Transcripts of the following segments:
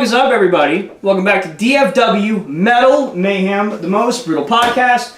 fuck is up, everybody? Welcome back to DFW Metal Mayhem, the most brutal podcast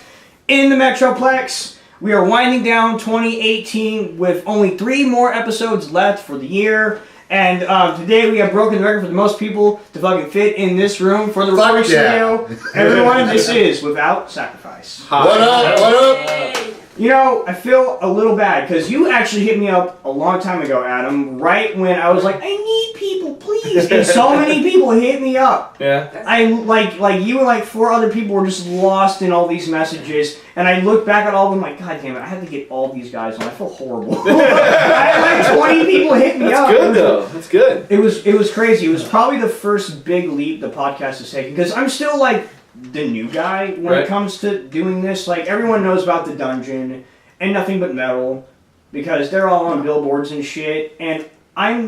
in the Metroplex. We are winding down 2018 with only 3 more episodes left for the year. And today we have broken the record for the most people to fucking fit in this room for the recording studio. Everyone, this is Without Sacrifice. Hi. What up? What up? You know, I feel a little bad because you actually hit me up a long time ago, Adam, right when I was like, I need people, please. And so many people hit me up. Yeah. I like you and like 4 other people were just lost in all these messages, and I look back at all of them like, God damn it, I had to get all these guys on. I feel horrible. I had like 20 people hit me up. That's good though. That's good. It was crazy. It was probably the first big leap the podcast has taken because I'm still like the new guy when it comes to doing this. Like, everyone knows about the dungeon and Nothing But Metal because they're all on billboards and shit, and I'm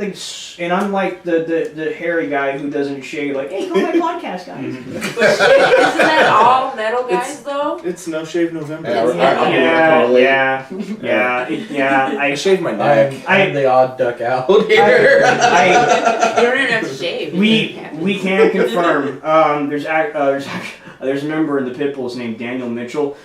like the hairy guy who doesn't shave. Like, hey, go to my podcast, guys. Isn't that all metal guys though? It's No Shave November. Yeah. I shaved my neck. I'm the odd duck out here. You don't even have to shave. We can confirm. There's a member in the Pitbulls named Daniel Mitchell.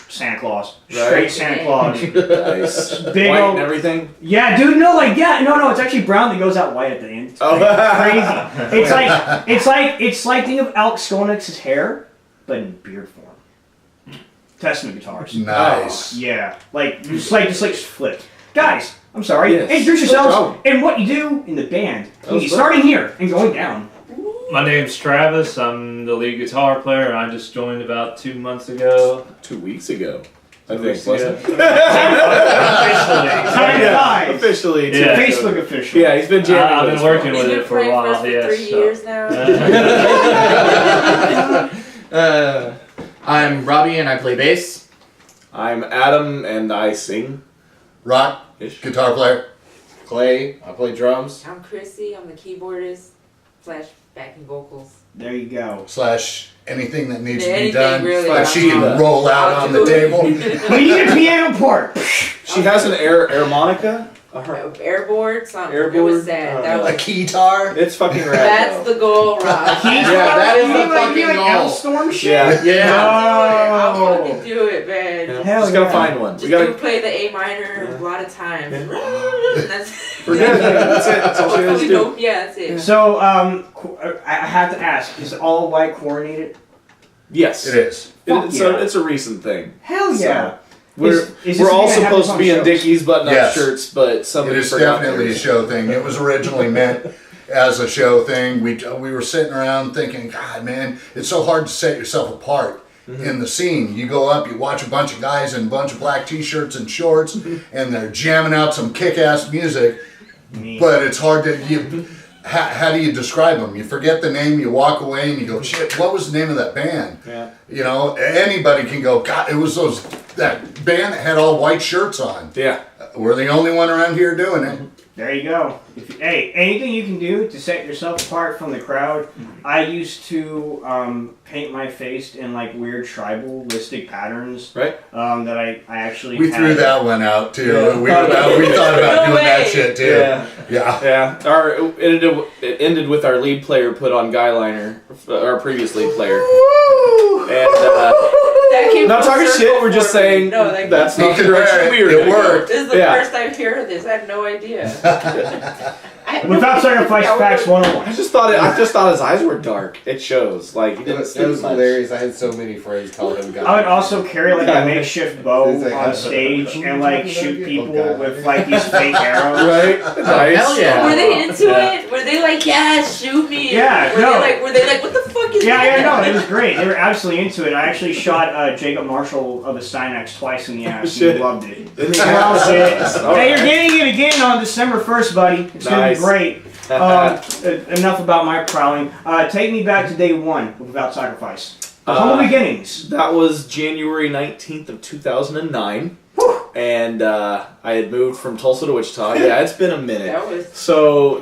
Santa Claus. Straight Santa Claus. Nice. Big white old, and everything? Yeah, dude, no, it's actually brown that goes out white at the end. It's crazy. It's like think of Alex Skolnick's hair, but in beard form. Testament guitars. Nice. Yeah. Just flipped. Guys, I'm sorry. Yes. Introduce yourselves and what you do in the band. Starting here and going down. My name's Travis. I'm the lead guitar player, and I just joined about 2 months ago. 2 weeks ago. I think, weeks wasn't ago. it? Officially. Officially. Yeah. Facebook official. Yeah, he's been jamming. I've been working He's with been it for a playing while. for us for Yes, 3 years now. I'm Robbie and I play bass. I'm Adam and I sing. Rock, guitar player. Clay, I play drums. I'm Chrissy. I'm the keyboardist / backing vocals. There you go. / anything that needs to be Anything done. really. That she can roll out on the table. We need a piano part. She has an harmonica. Airboard, something. It Airboard? was sad. That A was, keytar. It's fucking rad. that's the goal, Rob. Yeah, that is the fucking goal. Storm shit? Yeah. I'll fucking do it, man. Yeah. Hell Just gotta yeah. find one. Just We gotta. do play the A minor a lot of times. That's We're good. That's it. That's all she has to do. Yeah, that's it. So, I have to ask, is all white coordinated? Yes. It is. It's a recent thing. Hell yeah. We're Is we're this all something that supposed happens to on be in shows? Dickies button-up Yes. shirts, but It somebody is forgot definitely a theirs. show thing. It was originally meant as a show thing. We were sitting around thinking, God, man, it's so hard to set yourself apart in the scene. You go up, you watch a bunch of guys in a bunch of black t-shirts and shorts, and they're jamming out some kick-ass music, but it's hard to... How do you describe them? You forget the name, you walk away, and you go, shit, what was the name of that band? Yeah. You know, anybody can go, God, it was that band that had all white shirts on. Yeah. We're the only one around here doing it. There you go. Hey, anything you can do to set yourself apart from the crowd. I used to paint my face in like weird tribalistic patterns. Right. That I actually We had. threw that one out too. Yeah. We thought about No doing that way. shit too. Yeah. Yeah. Yeah. It ended with our lead player put on guy liner, our previous lead player. And That came not full talking circle shit, we're just for me. saying No, that that's He not the could wear direction it. we were It gonna go. worked. This is the Yeah. first time hearing this. I had no idea. Without Sacrifice Facts 101. I just thought his eyes were dark. It shows. Like he It didn't was sleep much. hilarious. I had so many friends call him guy. I would also carry like a makeshift bow It's like, on stage and like shoot people with like these fake arrows. Right? Nice. hell yeah. Were they into Yeah. it? Were they like, yeah, shoot me? Yeah, Were no. they like, what the fuck is Yeah, that? no, it was great. They were absolutely into it. I actually shot Jacob Marshall of the Steinex twice in the ass, and Shit. he loved it. Didn't he? Loved it. All Hey, you're right. getting it again on December 1st, buddy. It's gonna be Nice. great. Enough about my prowling. Take me back to day one of Without Sacrifice. The humble beginnings. That was January 19th of 2009. And I had moved from Tulsa to Wichita. Yeah, it's been a minute. That was So,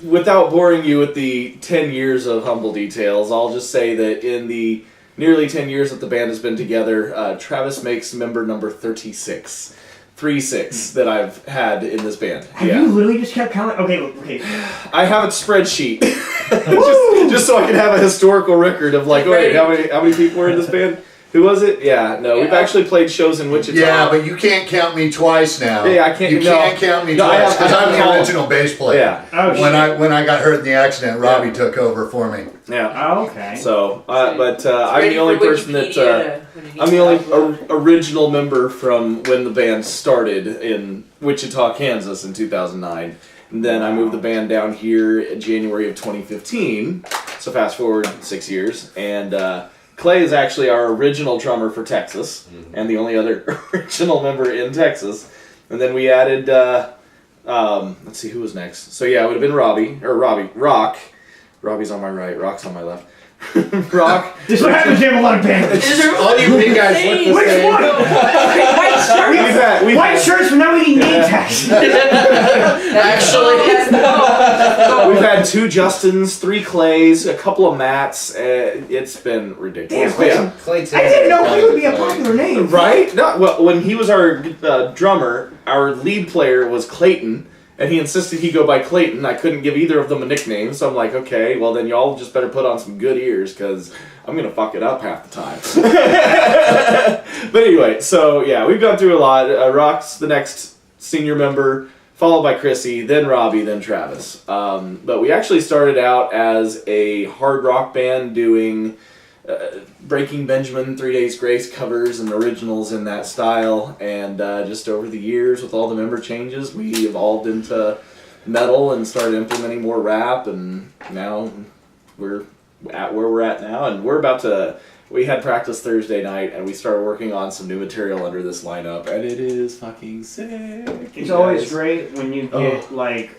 without boring you with the 10 years of humble details, I'll just say that in the nearly 10 years that the band has been together, Travis makes member number 36. 3-6 that I've had in this band. Have you literally just kept counting? Okay. I have a spreadsheet. just so I can have a historical record of like, wait, how many people were in this band? Who was it? Yeah, no, we've actually played shows in Wichita. Yeah, but you can't count me twice now. Yeah, I can't. You can't count me twice because I'm the original bass player. Yeah. Oh, When I got hurt in the accident, Robbie took over for me. Yeah. Oh, okay. So, I'm the only person that I'm the only original member from when the band started in Wichita, Kansas, in 2009. And then I moved the band down here in January of 2015. So fast forward 6 years, and Clay is actually our original drummer for Texas, and the only other original member in Texas. And then we added, let's see who was next. So yeah, it would have been Rock. Robbie's on my right, Rock's on my left. Rock. This is what happens when you have a lot of bands. All you big guys look the Which same. one? White shirts. White shirts, but now we need name tags. Actually, We've had 2 Justins, 3 Clays, a couple of Matts. It's been ridiculous. Damn, But I didn't know Clay would be a popular name. right? No, well, when he was our drummer, our lead player was Clayton, and he insisted he go by Clayton. I couldn't give either of them a nickname, so I'm like, okay, well then y'all just better put on some good ears, because I'm going to fuck it up half the time. But anyway, so yeah, we've gone through a lot. Rock's the next senior member, followed by Chrissy, then Robbie, then Travis. But we actually started out as a hard rock band doing Breaking Benjamin, 3 Days Grace covers and originals in that style, and just over the years with all the member changes we evolved into metal and started implementing more rap, and now we're at where we're at now, and we had practice Thursday night and we started working on some new material under this lineup, and it is fucking sick. It's always great when you get like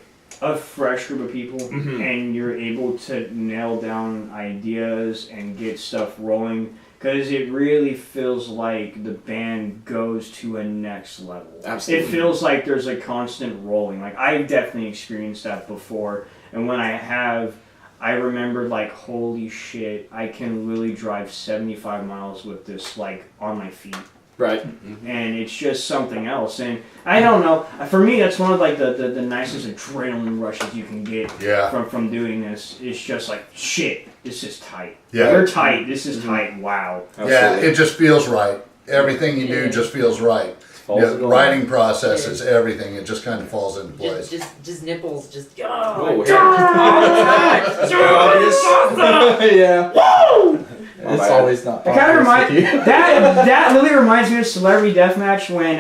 a fresh group of people and you're able to nail down ideas and get stuff rolling, because it really feels like the band goes to a next level. Absolutely. It feels like there's a constant rolling. Like, I've definitely experienced that before, and when I remembered like, holy shit, I can really drive 75 miles with this like on my feet. Right. And it's just something else. And I don't know, for me that's one of like the nicest adrenaline rushes you can get from doing this. It's just like, shit, this is tight. Yeah. You're tight, this is tight, wow. Yeah, it just feels right. Everything you do just feels right. The writing process is everything. It just kind of falls into place. Just nipples, just yeah. Woo! it's always not. It kind of obvious reminds with you. that really reminds me of Celebrity Deathmatch when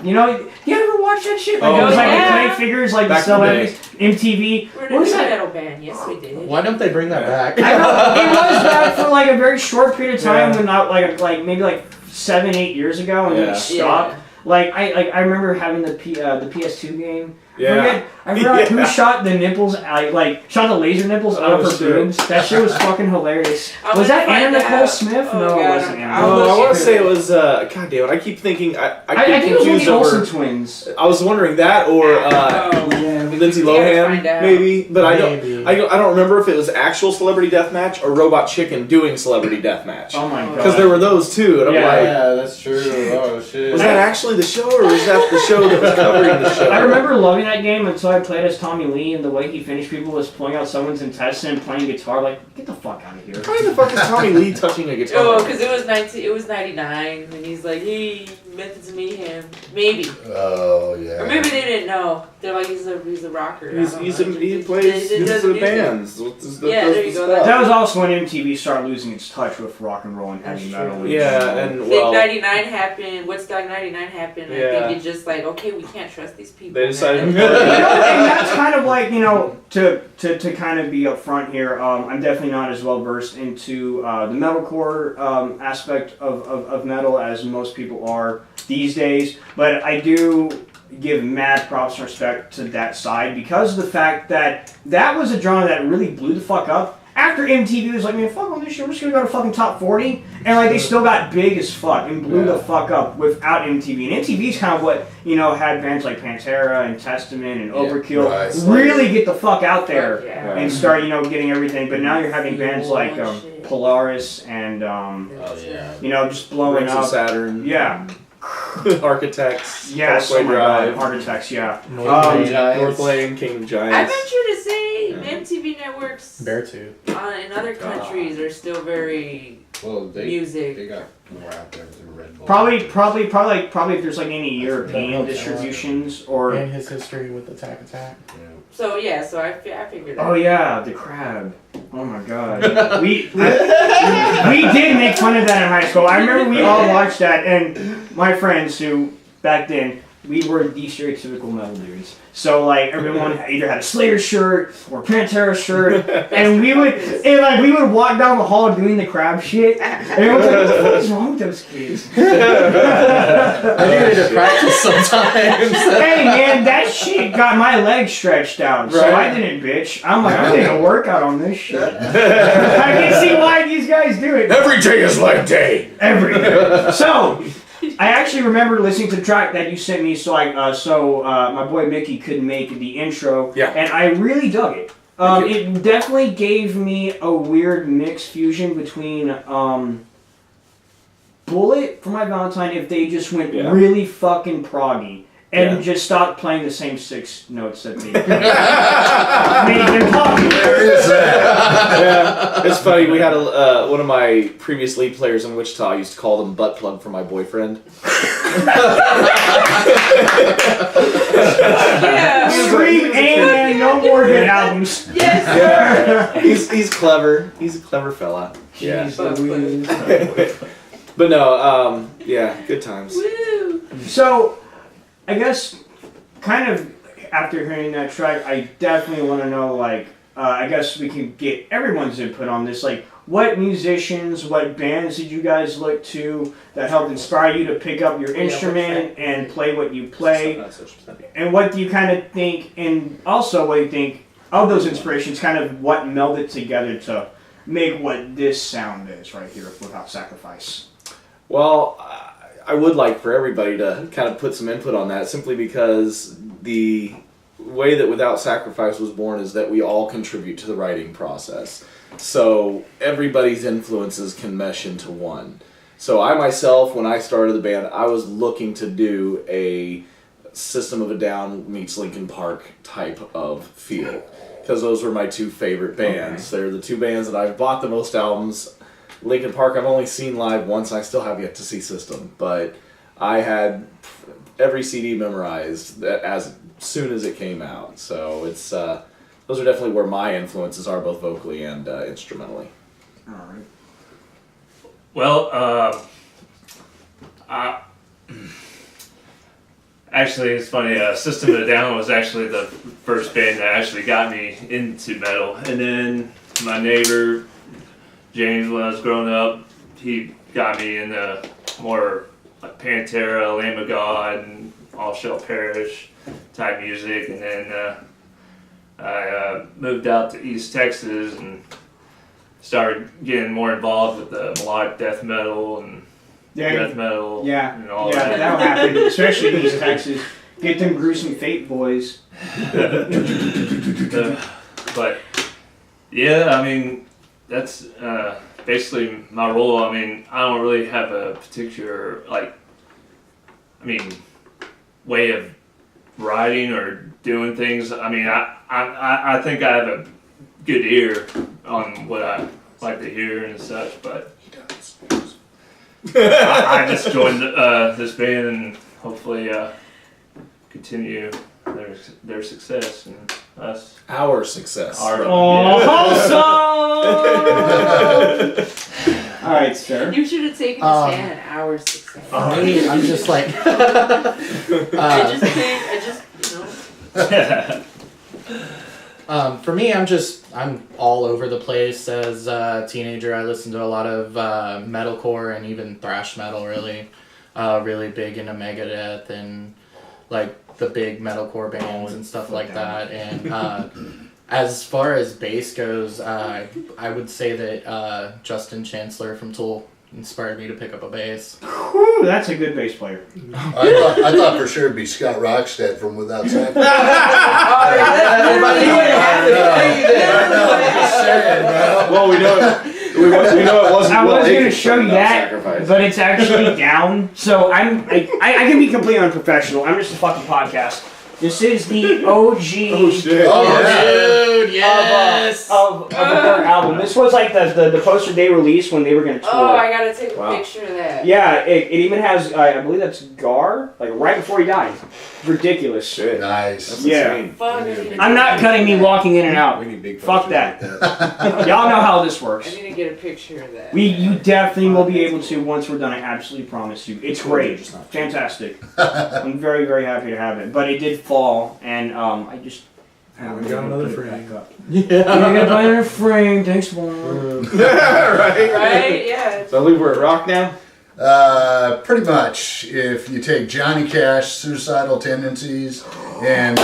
you ever watch that shit? Like, it was like the clay figures, like the celebrities, MTV. We're What was a that? metal band, yes we did. Why don't they bring that back? I know, it was back for like a very short period of time, when not like maybe like 7-8 years ago, and then it stopped. Yeah. Like I remember having the PS2 game. Yeah. I forgot who shot the nipples, shot the laser nipples out of her boobs. That shit was fucking hilarious. Was that Anna Nicole Smith? Oh, no, God. it wasn't Anna. I want to say it was, God damn it, I keep thinking, I think it was one of confused the over, Olsen twins. I was wondering that, or Lindsay Lohan, maybe, but I don't remember if it was actual Celebrity Deathmatch or Robot Chicken doing Celebrity Deathmatch. Oh my god. Because there were those two, and I'm like, Yeah, that's true. Oh shit. was that actually the show, or was that the show that was covering the show? I remember loving that game until I played as Tommy Lee, and the way he finished people was pulling out someone's intestine and playing guitar. Like, get the fuck out of here. Why the fuck is Tommy Lee touching a guitar? Oh, because it was 99, and he's like, hey, Methods of Mayhem. Maybe. Oh, yeah. Or maybe they didn't know. They're like, he's a rocker. He plays the bands. There you go. That was also when MTV started losing its touch with rock and roll and heavy metal. Yeah, and Big well, 99 happened. Woodstock 99 happened. Yeah. I think it's just like, okay, we can't trust these people. they decided. And that's kind of like, to kind of be upfront here, I'm definitely not as well versed into the metalcore aspect of metal as most people are these days, but I do give mad props and respect to that side because of the fact that that was a genre that really blew the fuck up. After MTV was like, man, fuck on this shit, we're just gonna go to fucking top 40, and like they still got big as fuck and blew the fuck up without MTV. And MTV's kind of what, had bands like Pantera and Testament and Overkill really get the fuck out there and start, getting everything. But now you're having bands like Polaris and just blowing Rings up. of Saturn. Yeah. Architects. Yes, Parkway oh my God, Drive. Architects, yeah. North Lane, Kingdom I Giants. venture to say MTV networks Beartooth. in other countries are still very Well, they music. got more out there through Red Bull. Probably if there's like any European distributions or. And his history with Attack Attack. Yeah. So yeah, so I figured. Oh yeah, the crab. Oh my God. we did make fun of that in high school. I remember we all watched that, and my friends who back then we were the stereotypical metal dudes. So like everyone either had a Slayer shirt or Pantera shirt, and we would walk down the hall doing the crab shit. And everyone's like, "What the fuck is wrong with those kids?" I needed to practice sometimes. Hey man, that shit got my legs stretched out, so Right. I didn't bitch. I'm like, I'm gonna work out on this shit. I can see why these guys do it. Every day is leg day. Every day. So, I actually remember listening to the track that you sent me. So, my boy Mickey couldn't make the intro, Yeah. and I really dug it. Thank you. It definitely gave me a weird mixed fusion between Bullet for My Valentine if they just went Yeah. really fucking proggy and Yeah. just stopped playing the same 6 notes that they made them popular. There is that. Yeah, it's funny. We had one of my previous lead players in Wichita. I used to call them butt plug for my boyfriend. Yeah. Scream and no more good albums. Yes, sir. He's clever. He's a clever fella. Yeah. Jeez Louise. But no, yeah, good times. Woo. So, I guess, kind of after hearing that track, I definitely want to know, like, I guess we can get everyone's input on this. Like, what musicians, what bands did you guys look to that helped inspire you to pick up your instrument and play what you play? And what do you kind of think, and also what do you think of those inspirations, kind of what melded together to make what this sound is right here Without Sacrifice? Well, I would like for everybody to kind of put some input on that, simply because the way that Without Sacrifice was born is that we all contribute to the writing process. So everybody's influences can mesh into one. So I myself, when I started the band, I was looking to do a System of a Down meets Linkin Park type of feel, because those were my two favorite bands. Okay. They're the two bands that I've bought the most albums. Linkin Park I've only seen live once, and I still have yet to see System, but I had every CD memorized as soon as it came out. So it's those are definitely where my influences are, both vocally and instrumentally. All right. Well, actually, it's funny. System of a Down was actually the first band that actually got me into metal, and then my neighbor James, when I was growing up, he got me into more like Pantera, Lamb of God, and All Shall Perish type music, and then I moved out to East Texas and started getting more involved with the melodic death metal and death metal and all that. That'll happen, especially in East Texas. Get them gruesome Fate boys. But yeah, I mean, that's basically my role. I mean, I don't really have a particular way of writing or doing things. I mean, I think I have a good ear on what I like to hear and such, but I just joined this band and hopefully continue their success and us. Our success. All right, sir. You should have taken a stand at our success. For me, I'm just like. For me, I'm all over the place. As a teenager, I listened to a lot of metalcore and even thrash metal. Really big into Megadeth and like the big metalcore bands and stuff like that. And as far as bass goes, I would say that Justin Chancellor from Tool inspired me to pick up a bass. Whew, that's a good bass player. I thought for sure it'd be Scott Rockstead from Without Sacrifice. Well, we We know it wasn't. I was going to show you that, but it's actually down. So I can be completely unprofessional. I'm just a fucking podcast. This is the OG. Oh shit! Dude, yes. Of their album. This was like the poster they released when they were gonna tour. Oh, I gotta take a picture of that. Yeah, it even has. I believe that's Gar. Like right before he died. Ridiculous. Shit. Nice. That's Yeah. insane. I'm not cutting me walking in and out. We need big Fuck posters that. like that. Y'all know how this I works. need to get a picture of that. You definitely will be able to once we're done. I absolutely promise you. It's great. Fantastic. I'm very, very happy to have it. But it did fall, and I just. We got another frame. Yeah, I got buy another frame. Thanks, Warren. Right. Right? Yeah. So I believe we're at rock now. Pretty much. If you take Johnny Cash, Suicidal Tendencies, and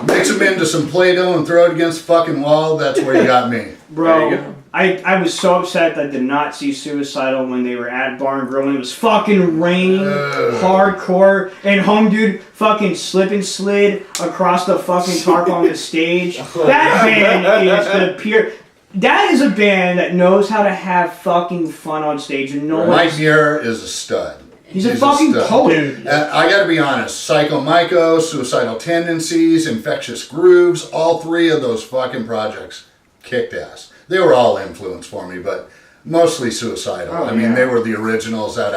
mix them into some Play-Doh and throw it against the fucking wall, that's where you got me. There you Bro, go. I was so upset that I did not see Suicidal when they were at Bar and Grill and it was fucking raining hardcore and Home Dude fucking slip and slid across the fucking tarp on the stage. That band is the pure. That is a band that knows how to have fucking fun on stage and no Mike one's. Muir is a stud. He's a fucking stud. poet. I gotta be honest, Psycho Myco, Suicidal Tendencies, Infectious Grooves, all three of those fucking projects kicked ass. They were all influence for me, but mostly Suicidal. Oh, I mean, yeah. they were the originals out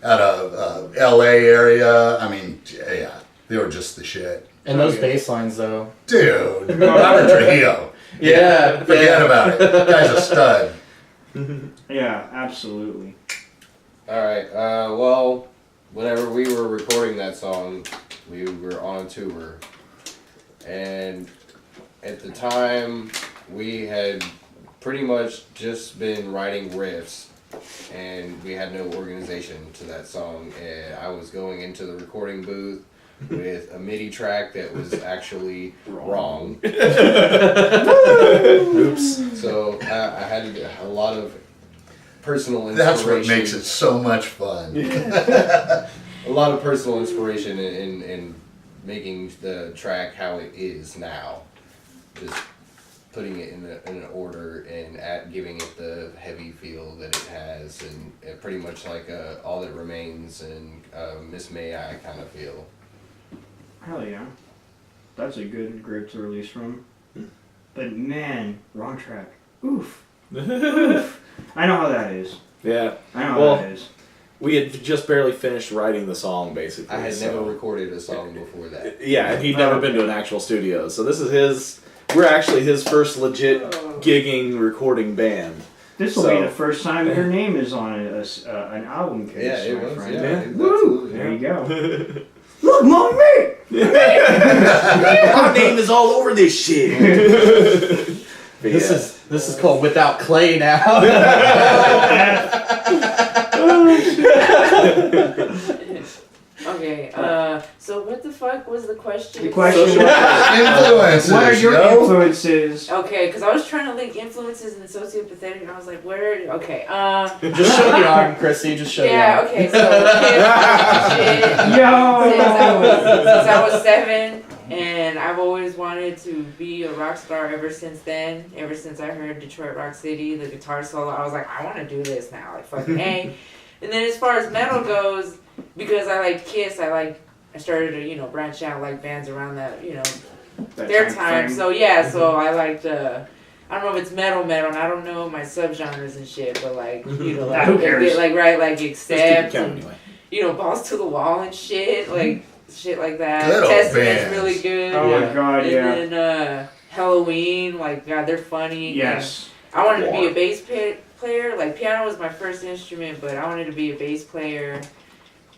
of LA area. I mean, yeah, they were just the shit. And those bass lines, though. Dude, Robert Trujillo. Yeah. Forget about it. That guy's a stud. Yeah, absolutely. Alright, well, whenever we were recording that song, we were on a tour. And at the time, we had pretty much just been writing riffs. And we had no organization to that song. And I was going into the recording booth with a MIDI track that was actually wrong. Oops. So I had a lot of personal inspiration. That's what makes it so much fun. A lot of personal inspiration in making the track how it is now. Just putting it in an order and giving it the heavy feel that it has, and pretty much like All That Remains and Miss May I kind of feel. Hell yeah. That's a good group to release from. But man, wrong track. Oof. Oof. I know how that is. Yeah. I know Well, how that is. We had just barely finished writing the song, basically. I had so- never recorded a song before that. Yeah, and he'd never been to an actual studio. So this is his. We're actually his first legit gigging recording band. This will be the first time your name is on an album case. Yeah, it my was. friend. Yeah, Woo! absolutely. There you go. Look, mommy! My name is all over this shit. But This yeah. is called Without Clay now. Okay, so what the fuck was the question? The question was, Influences, what are your yo. influences? Okay, because I was trying to link influences and sociopathetic, and I was like, where? Okay, Just show the arm, Chrissy. Just show the yeah, arm. okay, so kids, shit. Yo! Since I was 7, and I've always wanted to be a rock star ever since then. Ever since I heard Detroit Rock City, the guitar solo, I was like, I want to do this now, like fucking A. And then as far as metal goes, because I liked Kiss, I started to branch out, like bands around that their time. So yeah, so I liked I don't know if it's metal, and I don't know my subgenres and shit, but like like Who cares? like Accept, Count and, anyway. Balls to the Wall and shit, like shit like that. Good old Testament's bands. really good. Oh my god, yeah. And then Halloween, like God, they're funny. Yes. And I wanted to be a bass player. Like piano was my first instrument, but I wanted to be a bass player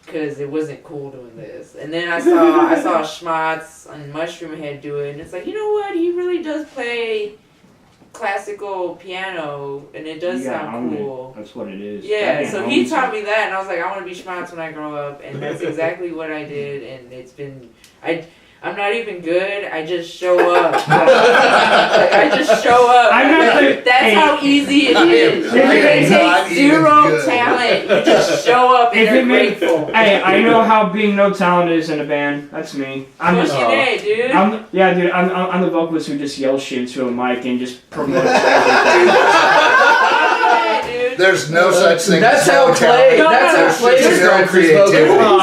because it wasn't cool doing this. And then I saw Schmatz and Mushroom Head do it, and it's like, you know what? He really does play classical piano, and it does You gotta sound own it. cool. That's what it is. Yeah, That so man he owns taught it. me that, and I was like, I want to be Schmatz when I grow up, and that's exactly what I did, and it's been, I'm not even good, I just show up. I just show up. I'm not the- That's hey. how easy it is. I am It not takes even zero good. talent, you just show up and If they're it makes, grateful. hey, I know how being no talent is in a band. That's me. I'm just, Fucking A, dude. I'm the vocalist who just yells shit into a mic and just promotes everything. there's no such thing. That's as how no Clay. talent. That's how There's Clay just no describes his creativity. vocals.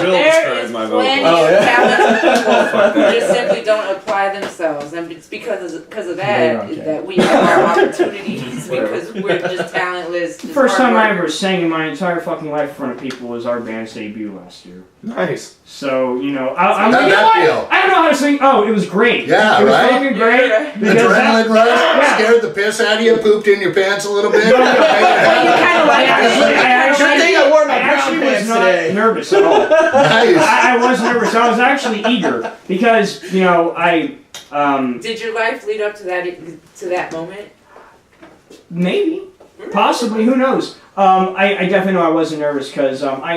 There is my plenty vocal. of talented people who just simply don't apply themselves, and it's because of that that we have our opportunities because we're just talentless. The first time I ever sang in my entire fucking life in front of people was our band's debut last year. Nice. So, you know, I'm How'd like, that feel? I don't know how to sing. Oh, it was great. Yeah, it was right? fucking great. Adrenaline rush, scared the piss out of you, pooped in your pants a little bit. Well, you kind of like Good thing I wore my I actually brown was pants not today. nervous at all. Nice. I was nervous. I was actually eager because, you know, Did your life lead up to that moment? maybe, possibly, who knows? I definitely know I wasn't nervous because I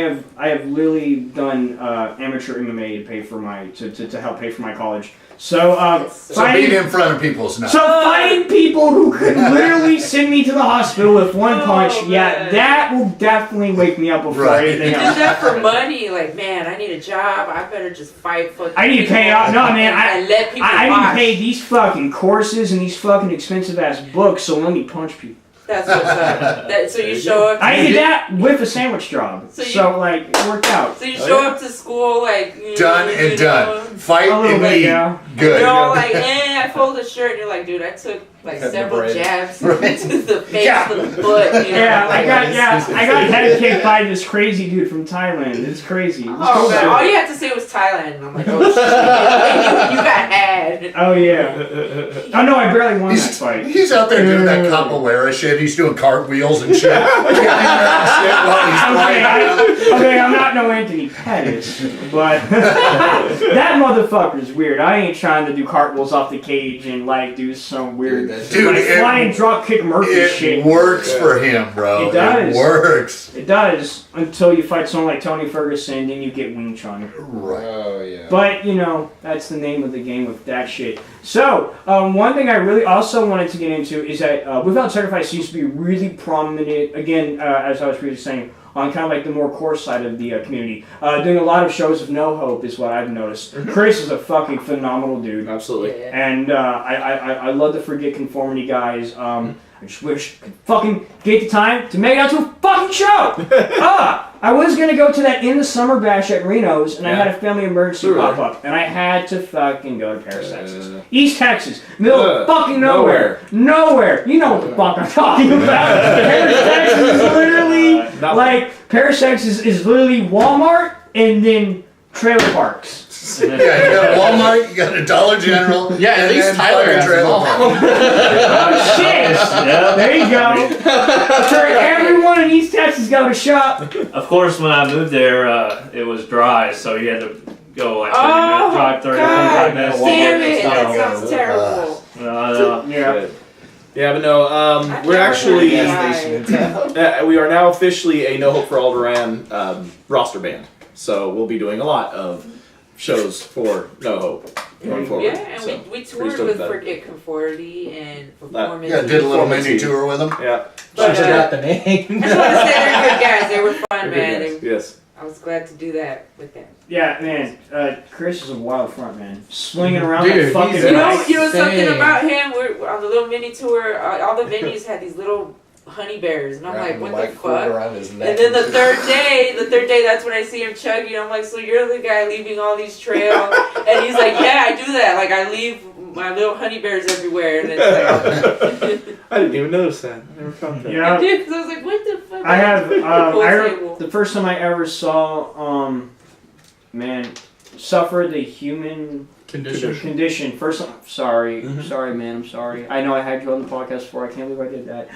have literally done amateur MMA to pay for my to help pay for my college. So So being in front of people is not. So fighting people who could literally send me to the hospital with one punch, man. that will definitely wake me up before Right. anything You did else. that for money, like man, I need a job. I better just fight for. I need to pay off. No, man, and let people I need watch. to pay these fucking courses and these fucking expensive ass books, so let me punch people. That's what's up. So you show up. I did that with a sandwich job, so like it worked out. So you show up to school like Done and you done. know, Fight A little and bit, eat. yeah. Good. You're all like, I fold a shirt, and you're like, dude, I took like Cut the several bread. jabs Right. to the face, Yeah. to the foot. You know? Yeah, I got head kicked by this crazy dude from Thailand. It's crazy. It was Oh cool, man, dude. all you had to say was Thailand, and I'm like, oh shit, you got had. Oh yeah. Oh no, I barely won that fight. He's out there doing that capoeira shit. He's doing cartwheels and shit. Okay, I'm not no Anthony Pettis, but that motherfucker's weird. I ain't trying to do cartwheels off the cage and like do some weird, Dude, like flying drop kick Murphy It shit. works for him, bro. It does. It works. It does until you fight someone like Tony Ferguson, then you get Wing Chun. Right. Oh yeah. But you know that's the name of the game with that shit. So one thing I really also wanted to get into is that Without Sacrifice seems to be really prominent. Again, as I was previously saying, on kind of like the more core side of the community. Doing a lot of shows of No Hope is what I've noticed. Chris is a fucking phenomenal dude. Absolutely. Yeah. And I love the Forget Conformity guys. I just wish I could fucking get the time to make it out to a fucking show! I was gonna go to that in the summer bash at Reno's, and I had a family emergency Really? pop up, and I had to fucking go to Paris, Texas. East Texas. Middle of fucking nowhere. Nowhere. You know what the fuck I'm talking about. Paris, Texas is literally, like, Paris, Texas is literally Walmart, and then trailer parks. Yeah, you got Walmart, you got a Dollar General. Yeah, at and least then Tyler fucking has trailer them all. park. Oh, shit! There you go. For everyone in East Texas go to shop. Of course, when I moved there, it was dry, so you had to go like 30 minutes, drive 30 God, minutes. damn it, So, that sounds terrible. Yeah. Yeah, but no, we're actually, we are now officially a No Hope for Alderaan roster band. So we'll be doing a lot of shows for No Hope going forward. Yeah, and So, we pretty toured stoked with about it. Forget Conformity and Performance. Yeah, did a little Performance mini team. tour with them. Yeah. But, I forgot the name. I just want to say they're good guys. They were fun, man. Yes. They, Yes. I was glad to do that with them. Yeah, man. Chris is a wild front man, swinging around Dude, like fucking. he's- You know, mic. you know something Insane. about him? We're on the little mini tour. All the venues had these little honey bears, and I'm like, what the fuck? Around his neck And then the shit. third day, that's when I see him chugging. I'm like, so you're the guy leaving all these trails? And he's like, yeah, I do that. Like, I leave my little honey bears everywhere. And it's like, I didn't even notice that. I never found that. Yeah. dude, 'cause I was like, what the fuck? I have. Pool table. The first time I ever saw, man, suffer the human condition. First, sorry, man, I'm sorry. I know I had you on the podcast before. I can't believe I did that.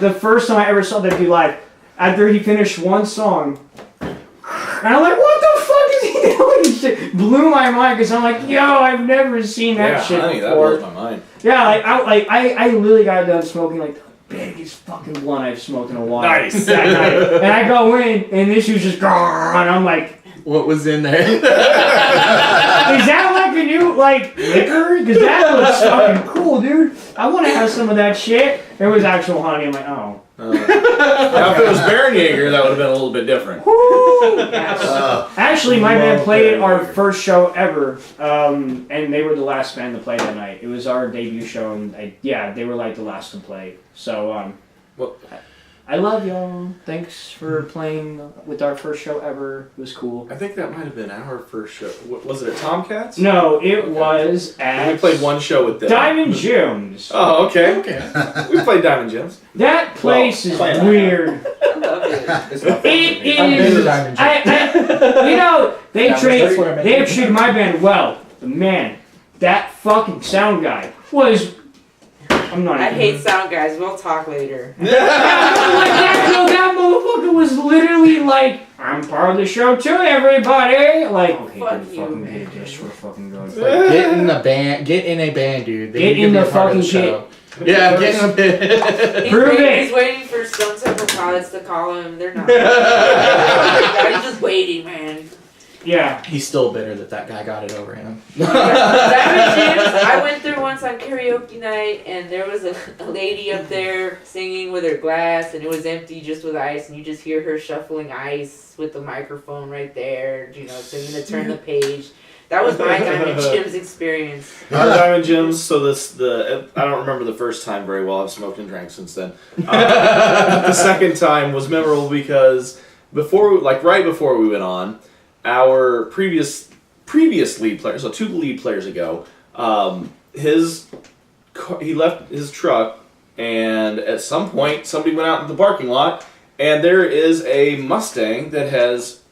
The first time I ever saw that dude live, after he finished one song, and I'm like, what the fuck is he doing? Shit blew my mind because I'm like, yo, I've never seen that shit honey, that before. blows my mind. Yeah, I literally got done smoking like the biggest fucking blunt I've smoked in a while. Nice. That night. And I go in, and this was just, and I'm like, What was in there? is that like a new, like liquor? Because that looks fucking cool, dude. I want to have some of that shit. There was actual honey. I'm like, oh. Now, if it was Baron that would have been a little bit different. Woo! Actually, my band played our first show ever, and they were the last band to play that night. It was our debut show, and they were like the last to play. So, I love y'all. Thanks for playing with our first show ever. It was cool. I think that might have been our first show. Was it at Tomcats? No, it was at... We played one show with them. Diamond Jim's. Oh, okay. We played Diamond Jim's. That place is weird. I love it. It's my It favorite. is. You know, they have treated my band well. But man, that fucking sound guy was. I'm not. I hate sound guys. We'll talk later. That motherfucker was literally like, "I'm part of the show too, everybody." Like, okay, Fuck dude, you, fucking man. hate this. We're fucking going. Get in the band. Get in a band, dude. They Get need to in be the a part of fucking show. Yeah, get in a band. Prove it. He's waiting for Stone Temple Pilots to call him. They're not. He's just waiting, man. Yeah. He's still bitter that guy got it over him. Diamond Jim's, I went there once on karaoke night, and there was a lady up there singing with her glass, and it was empty just with ice, and you just hear her shuffling ice with the microphone right there, singing to Turn the Page. That was my Diamond Jim's experience. Our Diamond Jim's, I don't remember the first time very well. I've smoked and drank since then. The second time was memorable because right before we went on, our previous lead player, so 2 lead players ago, he left his truck, and at some point somebody went out in the parking lot, and there is a Mustang that has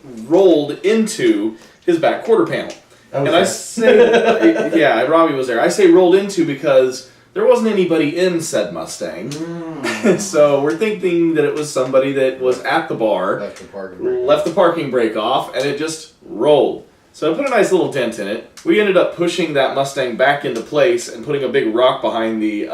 rolled into his back quarter panel. And I say, yeah, Robbie was there. I say rolled into because there wasn't anybody in said Mustang. So we're thinking that it was somebody that was at the bar, left the parking brake off, and it just rolled. So I put a nice little dent in it. We ended up pushing that Mustang back into place and putting a big rock behind the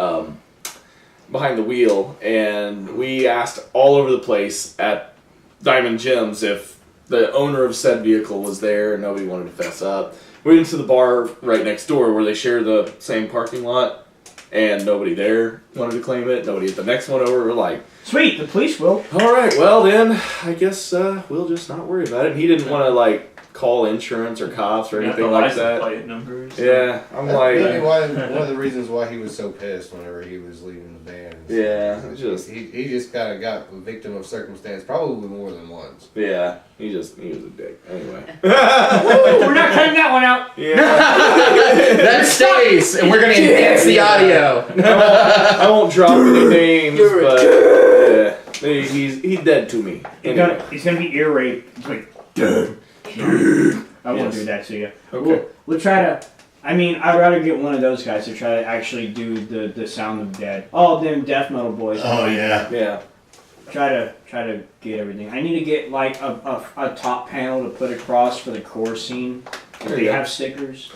wheel, and we asked all over the place at Diamond Jim's if the owner of said vehicle was there, and nobody wanted to fess up. We went to the bar right next door where they share the same parking lot, and nobody there wanted to claim it. Nobody at the next one over. We're like, sweet, the police will. all right, well then, I guess we'll just not worry about it. And he didn't want to call insurance or cops or anything like that. Plate numbers. Yeah, I'm That's like, maybe one of the reasons why he was so pissed whenever he was leaving the band. Yeah, He just kind of got a victim of circumstance, probably more than once. yeah, he was a dick. Anyway. Woo, we're not cutting that one out. Yeah. That stays, and we're gonna enhance the audio. I won't drop any names, but he's dead to me. Anyway. It's gonna be ear rape. It's like, dude. I won't do that to you. Okay. We'll try to. I mean, I'd rather get one of those guys to try to actually do the sound of dead. All of them death metal boys. Oh yeah. Yeah. Try to get everything. I need to get a top panel to put across for the core scene. If There they you go. have stickers.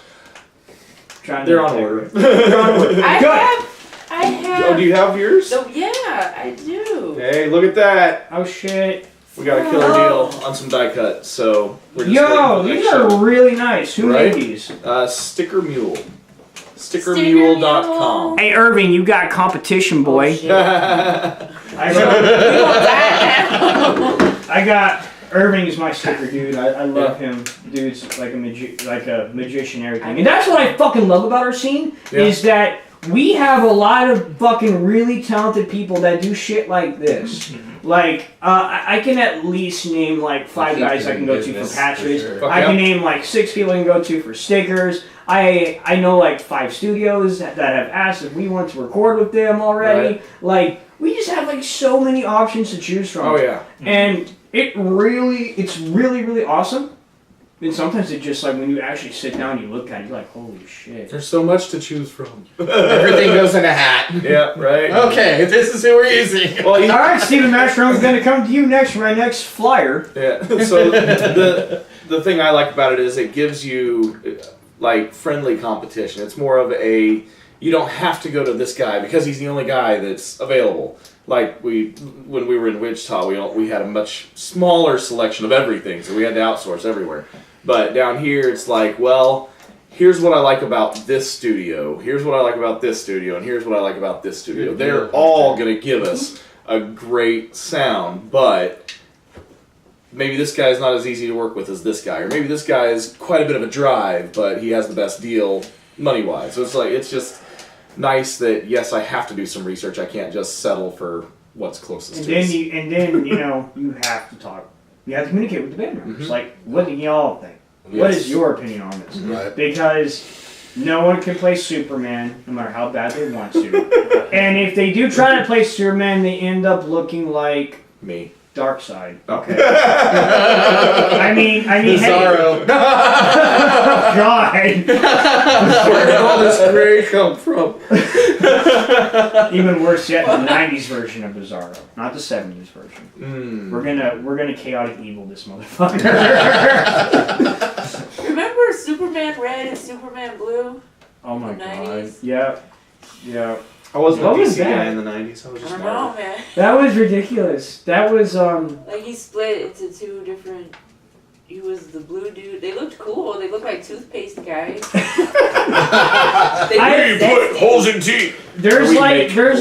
They're on order. They're on order. I have. Oh, do you have yours? So, yeah, I do. Hey, look at that. Oh shit. We got a killer deal on some die cuts, so we're just waiting Yo, for the these next are show. really nice. Who Right? made these? Sticker Mule. Stickermule.com. Hey Irving, you got competition, boy. Oh, shit. I We got, gonna die now. I got Irving is my sticker dude. I love him. Dude's like a magician, everything. And that's what I fucking love about our scene is that we have a lot of fucking really talented people that do shit like this. Like, I can at least name like 5 guys I can go to for patches. For sure. I can name like 6 people I can go to for stickers. I know like 5 studios that have asked if we want to record with them already. Right. Like, we just have like so many options to choose from. Oh yeah. And it's really, really awesome. And sometimes it just like when you actually sit down and you look at it, you're like, holy shit. There's so much to choose from. Everything goes in a hat. Yeah, right. Okay, this is who we're using. Well, All right, Steven Mastrome's going to come to you next for my next flyer. yeah. So the thing I like about it is it gives you like friendly competition. It's more of a you don't have to go to this guy because he's the only guy that's available. Like when we were in Wichita, we had a much smaller selection of everything, so we had to outsource everywhere. But down here, it's like, well, here's what I like about this studio, here's what I like about this studio, and here's what I like about this studio. They're all going to give us a great sound, but maybe this guy's not as easy to work with as this guy, or maybe this guy is quite a bit of a drive, but he has the best deal money-wise. So it's just nice that, yes, I have to do some research. I can't just settle for what's closest to us. And then you have to talk. You have to communicate with the band members. Like, what do y'all think? Yes. What is your opinion on this? Right. Because no one can play Superman, no matter how bad they want to. And if they do try to play Superman, they end up looking like Me. Darkseid. Okay. I mean, Bizarro. Hey. God. Where did all this gray come from? Even worse yet, the '90s version of Bizarro, not the '70s version. We're gonna chaotic evil this motherfucker. Remember Superman Red and Superman Blue? Oh my The god. 90s? Yep. I wasn't What a was DC guy that? in the 90s. I was I just don't Marvel. know, man. That was ridiculous. That was Like he split into two different. He was the blue dude. They looked cool. They looked like toothpaste guys. They looked sexy. in teeth. There's Remake. but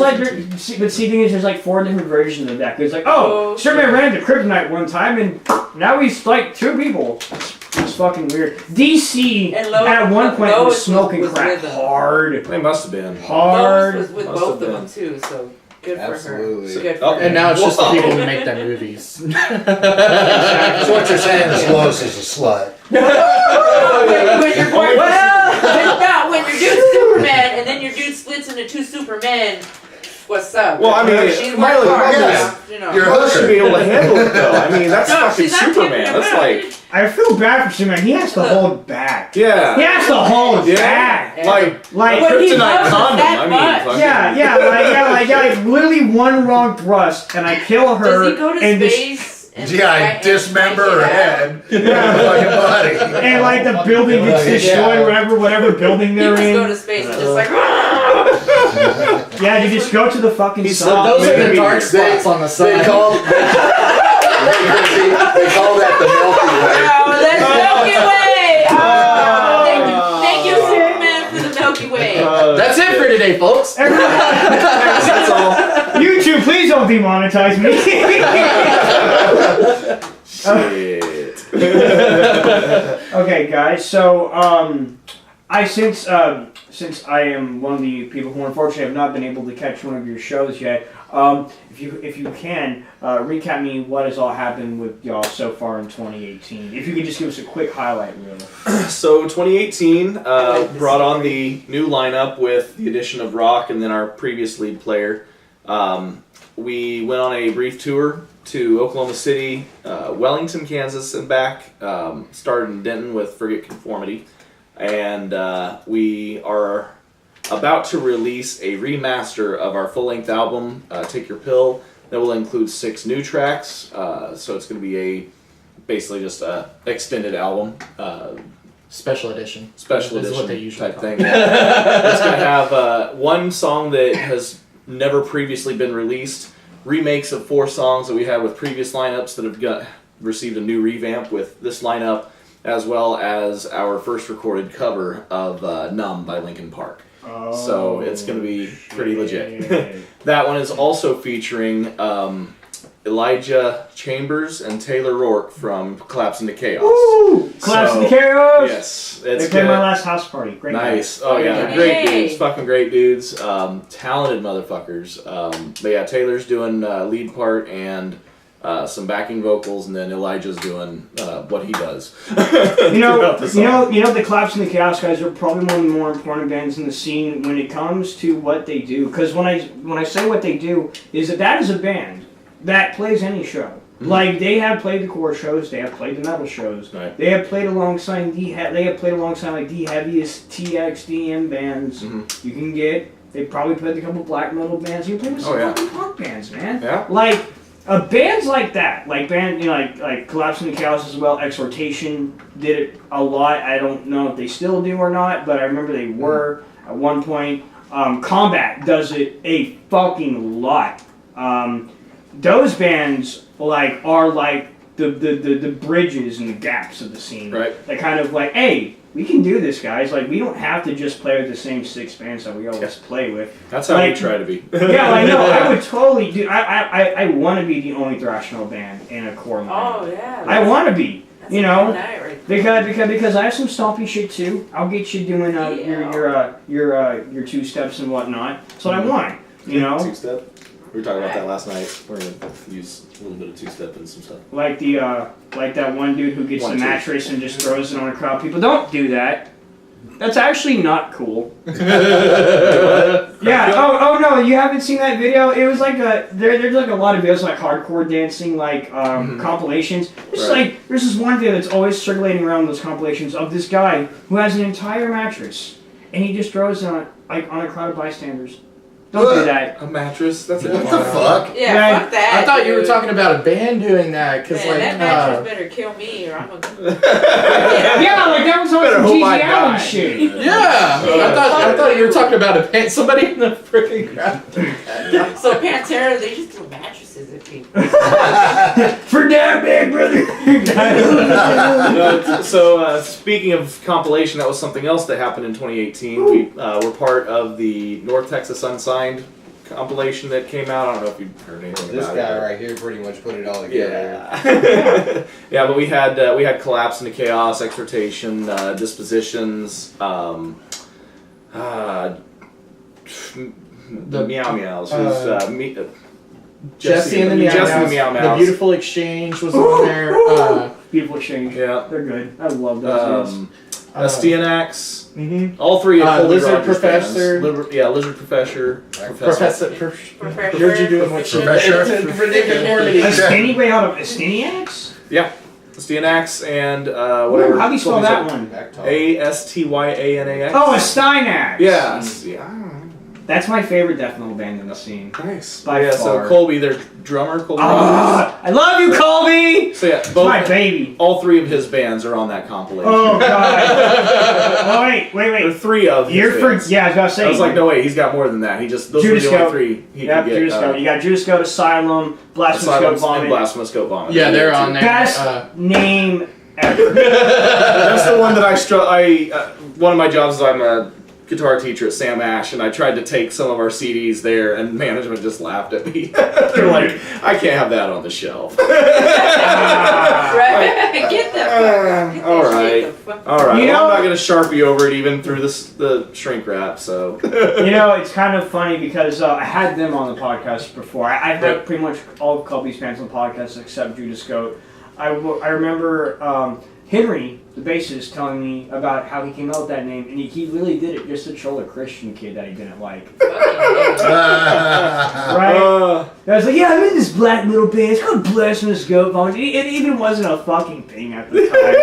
see, the thing is, there's like 4 different versions of that. It's like, Oh, Superman ran into Kryptonite one time, and now he's like 2 people. It's fucking weird. DC And at one point Lois was smoking was crack with him. hard. They must have been. Hard. Lois was with Must both have of them too, so good Absolutely. for her. Good for Oh, her. And now it's just the Whoa. people who make them movies. So what you're saying is Lois is a slut. when you're born, when your dude's Superman and then your dude splits into 2 Supermen, what's up? Well, I mean, she's Miley working hard, Cyrus, you know. you're Lois should be able to handle it, though. I mean, that's No, fucking she's not Superman. kicking That's him out. like, I feel bad for Superman. He has to hold back. He yeah. has to hold back. Like, Like, But he kryptonite loves us condom. that I mean, much. fucking- like literally one wrong thrust, and I kill her. Does he go to and space? And Yeah, I and dismember fight her it out? head. Fucking body. And like the building gets destroyed, whatever building He they're just go in. to space and just like. Yeah, you just go to the fucking sun. Those are the Maybe. dark spots on the They side. call that the Milky Way. Oh, that's Milky Way! Oh, thank you, Superman, for the Milky Way. That's it for today, folks. That's all. YouTube, please don't demonetize me. Shit. Okay, guys. So, since I am one of the people who unfortunately have not been able to catch one of your shows yet, if you can recap me what has all happened with y'all so far in 2018. If you could just give us a quick highlight reel. So 2018 brought on the new lineup with the addition of Rock and then our previous lead player. We went on a brief tour to Oklahoma City, Wellington, Kansas, and back. Started in Denton with Forget Conformity. And we are about to release a remaster of our full-length album, Take Your Pill, that will include 6 new tracks. So it's going to be basically just a extended album. Special edition. Special Is edition what they usually type call thing. It's going to have one song that has never previously been released, remakes of 4 songs that we had with previous lineups that have received a new revamp with this lineup, as well as our first recorded cover of Numb by Linkin Park. So it's going to be pretty legit. That one is also featuring Elijah Chambers and Taylor Rourke from Collapse into Chaos. Woo! Collapse into Chaos! Yes. They It's played my good. last house party. Great Nice. night. Oh yeah, they're Yay. great dudes. Fucking great dudes. Talented motherfuckers. But yeah, Taylor's doing lead part and some backing vocals, and then Elijah's doing what he does. You know, throughout the song. the Collapse and the Chaos guys are probably one of the more important bands in the scene when it comes to what they do. Because when I say what they do, is that is a band that plays any show. Mm-hmm. Like they have played the core shows, they have played the metal shows, Right. they have played alongside like the heaviest TXDM bands Mm-hmm. you can get. They probably played a couple black metal bands. You play with some Oh, yeah. fucking punk bands, man. Yeah. Like. Bands like that, like like Collapse and the Chaos as well. Exhortation did it a lot. I don't know if they still do or not, but I remember they were at one point. Combat does it a fucking lot. Those bands are like the bridges and the gaps of the scene. Right. They kind of like, hey, we can do this, guys. Like, we don't have to just play with the same 6 bands that we always play with. That's how we try to be. Yeah, I know. I would totally do. I want to be the only thrash metal band in a core line. Oh yeah. I want to be. That's You a know, good night right there. because I have some stompy shit too. I'll get you doing your 2 steps and whatnot. That's what I want. You know, 2-step. We were talking about that last night. We're gonna use a little bit of 2-step and some stuff. like that one dude who gets the 1-2. mattress and just throws it on a crowd. People don't do that. That's actually not cool. Yeah. Oh no, you haven't seen that video? It was like there's like a lot of videos like hardcore dancing like compilations. It's like there's this one video that's always circulating around those compilations of this guy who has an entire mattress and he just throws it on a crowd of bystanders. Don't do that. A mattress? That's What the fuck? Yeah, fuck that. I thought you were dude. talking about a band doing that because Man, like that mattress better kill me or I'm a. Yeah, like that was on Better some hope I GG Allen die. shit. yeah. I thought you were talking about a band. Somebody in the freaking crowd. So Pantera, they just threw mattresses at people. For damn big brother. So speaking of compilation, that was something else that happened in 2018. We were part of the North Texas Unsigned compilation that came out. I don't know if you've heard anything This about guy it. right here pretty much put it all together. Yeah. Yeah, but we had Collapse into Chaos, Exhortation, Dispositions, the Meow Meows. Jesse and the Meow Jesse and the Meow Mouse. Mouse. The Beautiful Exchange was on there. Beautiful Exchange. Yeah. They're good. I love those guys. Stianax. Mm-hmm. All 3 of Colby Lizard Rogers Professor. bands. Lizard Professor. Professor. Professor. Heard you doing what you Professor. A skinny way out of Astiniacs? Yeah. Stianax and whatever. How do you spell that one? Astyanax. Oh, a Steinax. Yes. Yeah. That's my favorite death metal band in the scene. Nice. By yeah, far. so Colby, their drummer, Colby Rogers. I love you, Colby! So yeah, It's my both, baby. all 3 of his bands are on that compilation. Oh, God. Oh, wait. There are 3 of his You're bands. yeah, I was about to say. I was like, no wait, he's got more than that. He just those Judas are the Goat. only 3 he Yeah, could get. Judas Goat. You got Judas Goat, Asylum, Blasphemous Goat Silence and Vomit. Blasphemous Goat Vomit. Yeah, they're on there. Best name ever. That's the one that one of my jobs is I'm a guitar teacher at Sam Ash, and I tried to take some of our CDs there, and management just laughed at me. They're like, I can't have that on the shelf. Right? Get that. All right. All right. You Well, know- I'm not going to Sharpie over it even through the shrink wrap, so. You know, it's kind of funny because I had them on the podcast before. I've had pretty much all of Colby's fans on the podcast except Judas Goat. I remember Henry, the bassist, telling me about how he came out with that name, and he really did it just to troll a Christian kid that he didn't like. Right? I was like, yeah, I'm in this black metal band. It's called Blasphemous Goat Vomit. It even wasn't a fucking thing at the time.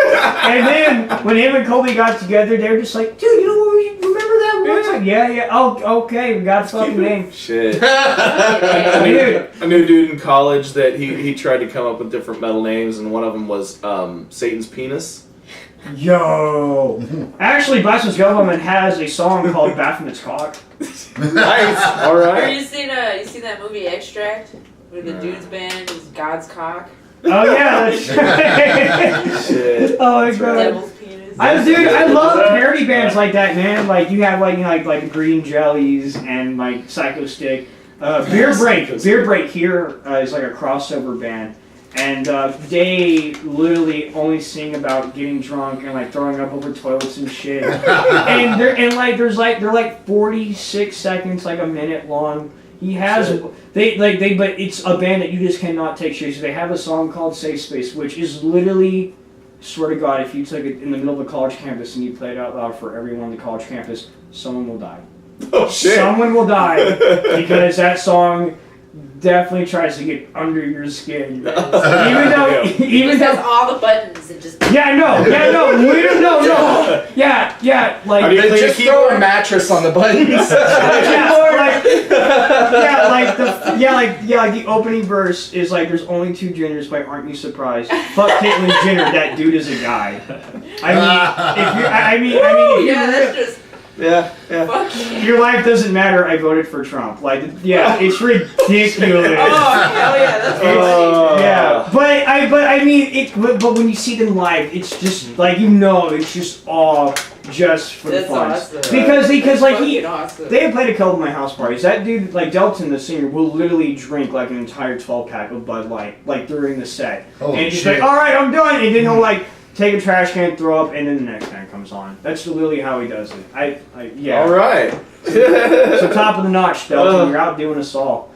And then when him and Colby got together, they were just like, dude, you know what? Remember that one? It's like, yeah. Oh, okay, we got a fucking name. Shit. Dude. I knew a dude in college that he tried to come up with different metal names, and one of them was Satan's Penis. Yo! Actually, Blasphemous Goat Vomit has a song called Baphomet's Cock. Nice. All Or right. you seen that movie Extract where the dude's band is God's cock, Oh, yeah, that's right. Shit. Oh, my God. devil's penis. I love parody bands like that, man. Like, you have, like Green Jellies and, like, Psycho Stick. Beer Break here is like a crossover band. And they literally only sing about getting drunk and like throwing up over toilets and shit. And they're like 46 seconds, like a minute long. He has but it's a band that you just cannot take seriously. They have a song called Safe Space, which is literally, swear to God, if you took it in the middle of a college campus and you played it out loud for everyone on the college campus, someone will die. Oh shit. Someone will die because that song definitely tries to get under your skin. Even though He just has all the buttons and just. no. Yeah, like How do you play Just the throw keyboard? a mattress on the buttons. like the opening verse is like, there's only 2 genders, but aren't you surprised? Fuck Caitlyn Jenner, that dude is a guy. I mean, if you, I mean, if you Yeah, that's just. Yeah, yeah. Fuck yeah. Your life doesn't matter. I voted for Trump. Like, yeah, it's ridiculous. Oh, hell yeah, that's funny. Yeah, but I mean, but when you see them live, it's just like it's just all just for That's the fun. awesome. Because like Fucking awesome. they have played a couple of my house parties. That dude, like Delton, the singer, will literally drink like an entire 12-pack of Bud Light, like during the set. Holy and he's shit. like, all right, I'm done. And then he'll like take a trash can, throw up, and then the next band comes on. That's literally how he does it. Yeah. All right. So top of the notch, Delton. You're outdoing us all.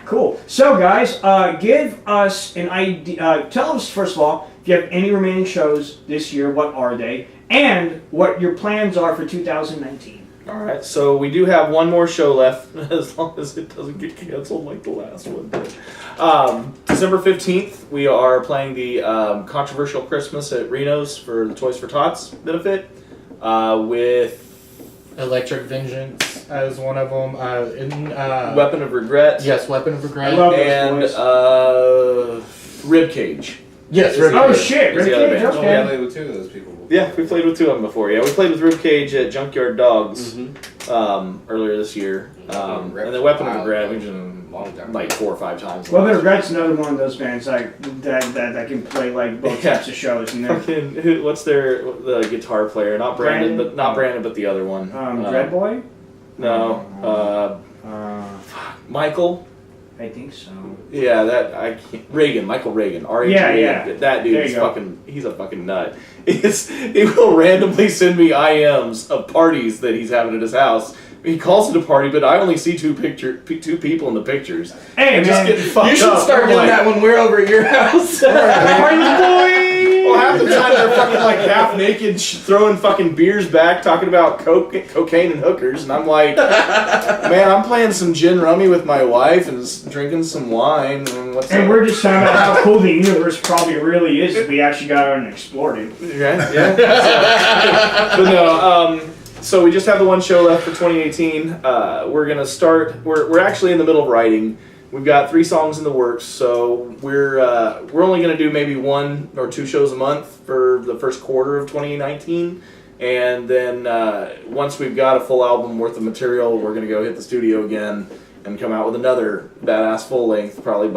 Cool. So guys, give us an idea. Tell us first of all if you have any remaining shows this year. What are they? And what your plans are for 2019. All right, so we do have one more show left, as long as it doesn't get canceled like the last one did. December 15th, we are playing the controversial Christmas at Reno's for the Toys for Tots benefit with Electric Vengeance as one of them. Weapon of Regret. Yes, Weapon of Regret. I love and those Ribcage. Yes, Is Ribcage. Oh shit! Is the other Ribcage, band. Oh, yeah, I okay. played with two of those people. Yeah, we played with two of them before. Yeah, we played with Ribcage at Junkyard Dogs Mm-hmm. earlier this year. And then Weapon of Regret, we've done like 4 or 5 times. Weapon of Regret's another one of those bands like that can play like both types of shows. And then Fucking, what's the guitar player? Not Brandon, but the other one. Dread Boy. No, Michael. I think so. Yeah, Michael Reagan. R.H. Yeah, Reagan. yeah. That dude There is you go. he's a fucking nut. He will randomly send me IMs of parties that he's having at his house. He calls it a party, but I only see two people in the pictures. Hey I'm just getting fucked You should up. start I'm doing like, that when we're over at your house. Well, half the time they're fucking like half naked, throwing fucking beers back, talking about cocaine and hookers, and I'm like, man, I'm playing some gin rummy with my wife and drinking some wine. And we're just talking about how cool the universe probably really is if we actually got out and explored it. Yeah. But no, so we just have the one show left for 2018. We're gonna start. We're actually in the middle of writing. We've got 3 songs in the works, so we're only gonna do maybe 1 or 2 shows a month for the first quarter of 2019, and then once we've got a full album worth of material, we're gonna go hit the studio again and come out with another badass full length, probably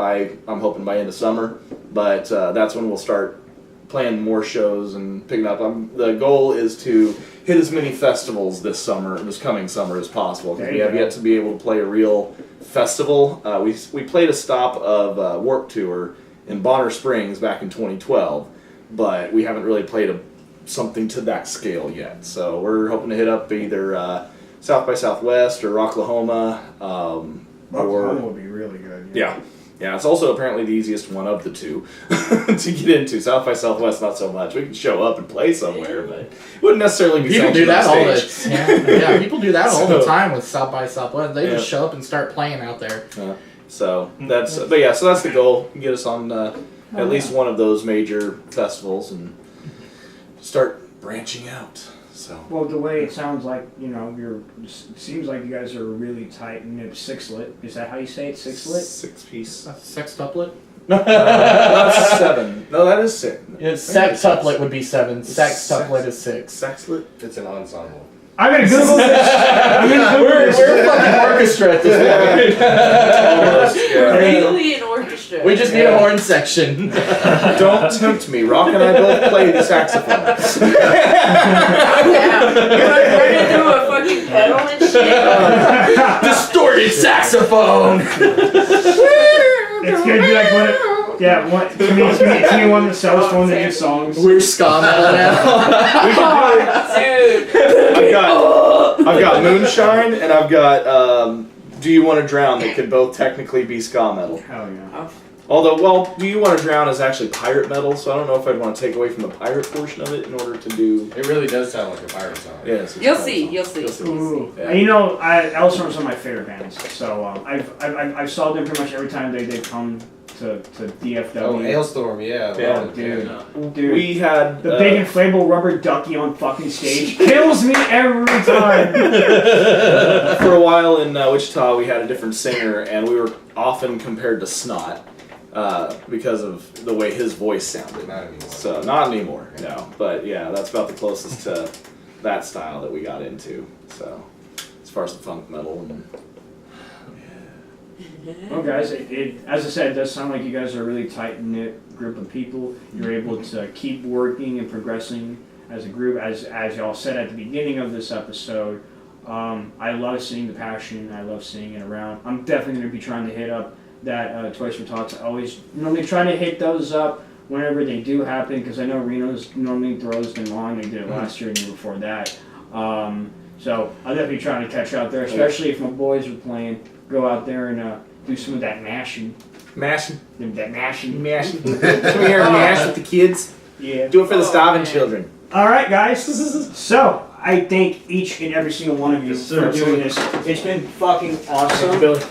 I'm hoping by end of summer. But that's when we'll start playing more shows and picking up. The goal is to hit as many festivals this coming summer as possible, because we have yet to be able to play a real festival. We played a stop of Warped Tour in Bonner Springs back in 2012, but we haven't really played something to that scale yet. So we're hoping to hit up either South by Southwest or Rocklahoma. Rocklahoma would be really good. Yeah, it's also apparently the easiest one of the two to get into. South by Southwest, not so much. We can show up and play somewhere, but it wouldn't necessarily be People do that all stage. yeah, people do that all the So- time with South by Southwest. They just show up and start playing out there. So that's the goal. Get us on at least one of those major festivals and start branching out. So. Well, the way it sounds like, seems like you guys are really tight and six-lit. Is that how you say it? Six-lit? 6-piece. Sextuplet? That's 7. No, that is 6. Sextuplet would be 7. Sextuplet is 6. Sexlet? It's an ensemble. I'm gonna Google this. We're a fucking orchestra at this point. Almost, yeah. Legally an orchestra. We just need a horn section. Don't tempt me. Rock and I both play the saxophone. Yeah. You're like running through a fucking pedal and shit. Distorted saxophone. It's gonna be like one. To me, one of the sellers one of the hit songs. We're ska metal now. Dude. I've got Moonshine and I've got Do You Want to Drown that could both technically be ska metal. Hell yeah. Although, Do You Want to Drown is actually pirate metal, so I don't know if I'd want to take away from the pirate portion of it in order to do... It really does sound like a pirate song. Yes, You'll see. Ooh. Yeah. And Elstrom is one of my favorite bands. So I saw them pretty much every time they come to DFW. Oh, Hailstorm, yeah. Yeah, Well, Dude. We had... The big inflatable rubber ducky on fucking stage kills me every time. For a while in Wichita, we had a different singer, and we were often compared to Snot because of the way his voice sounded. Not anymore. So, not anymore, no. But yeah, that's about the closest to that style that we got into. So as far as the funk metal and Well, guys, as I said, it does sound like you guys are a really tight-knit group of people. You're able to keep working and progressing as a group. As y'all said at the beginning of this episode, I love seeing the passion. I love seeing it around. I'm definitely going to be trying to hit up that Twice for Talks. I always normally try to hit those up whenever they do happen, because I know Reno's normally throws them on. They did it last year and the year before that. So I'll definitely try to catch out there, especially if my boys are playing. Go out there and do some of that mashing. mashing. That mashing. Come here and mash with the kids. Yeah. Do it for the starving children. All right, guys. So I thank each and every single one of you Yes, sir. for doing this. It's been fucking awesome. Billy.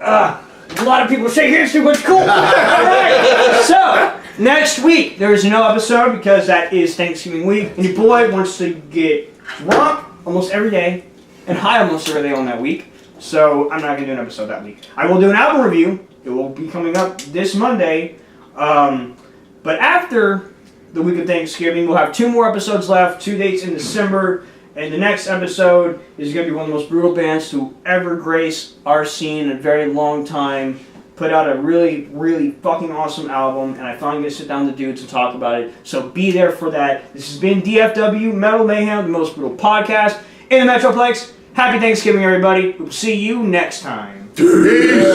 A lot of people say here's too much cool. All right. So next week there's no episode because that is Thanksgiving week, and your boy wants to get drunk almost every day and high almost every day on that week. So I'm not gonna do an episode that week. I will do an album review. It will be coming up this Monday. But after the week of Thanksgiving, we'll have 2 more episodes left, 2 dates in December. And the next episode is going to be one of the most brutal bands to ever grace our scene in a very long time. Put out a really, really fucking awesome album, and I finally get to sit down with the dudes and talk about it. So be there for that. This has been DFW Metal Mayhem, the most brutal podcast in the Metroplex. Happy Thanksgiving, everybody. We'll see you next time. Peace.